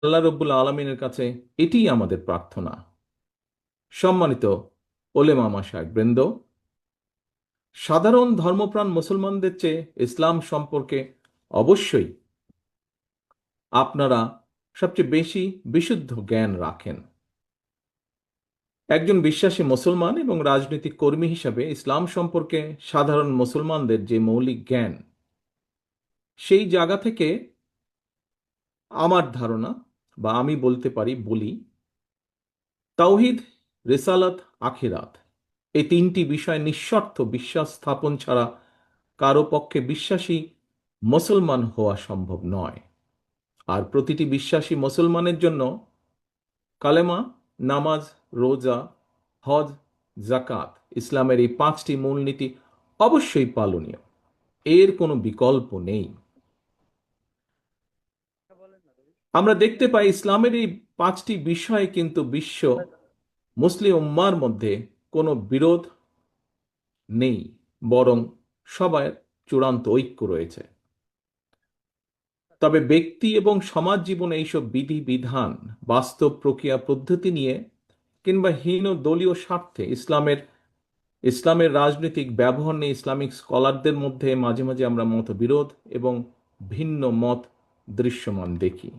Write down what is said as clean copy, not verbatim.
আল্লাহ রব্বুল আলমিনের কাছে এটিই আমাদের প্রার্থনা। সম্মানিত ওলেমা মাশায়েখ বৃন্দ, সাধারণ ধর্মপ্রাণ মুসলমানদের চেয়ে ইসলাম সম্পর্কে অবশ্যই আপনারা সবচেয়ে বেশি বিশুদ্ধ জ্ঞান রাখেন। একজন বিশ্বাসী মুসলমান এবং রাজনৈতিক কর্মী হিসাবে ইসলাম সম্পর্কে সাধারণ মুসলমানদের যে মৌলিক জ্ঞান, সেই জায়গা থেকে আমার ধারণা, বা আমি বলতে পারি বলি, তাওহিদ, রিসালাত, আখিরাত, এই তিনটি বিষয় নিঃশর্ত বিশ্বাস স্থাপন ছাড়া কারো পক্ষে বিশ্বাসী মুসলমান হওয়া সম্ভব নয়। আর প্রতিটি বিশ্বাসী মুসলমানের জন্য কালেমা, নামাজ, রোজা, হজ, জাকাত, ইসলামের এই পাঁচটি মূলনীতি অবশ্যই পালনীয়, এর কোনো বিকল্প নেই। আমরা দেখতে পাই ইসলামের এই পাঁচটি বিষয় কিন্তু বিশ্ব মুসলিম উম্মার মধ্যে কোনো বিরোধ নেই, বরং সবার চূড়ান্ত ঐক্য রয়েছে। তবে ব্যক্তি এবং সমাজ জীবনে এইসব বিধি বিধান, বাস্তব প্রক্রিয়া পদ্ধতি নিয়ে কিংবা হীন দলীয় স্বার্থে ইসলামের রাজনৈতিক ব্যবহার নিয়ে ইসলামিক স্কলারদের মধ্যে মাঝে মাঝে আমরা মতবিরোধ এবং ভিন্ন মত দৃশ্যমান দেখি।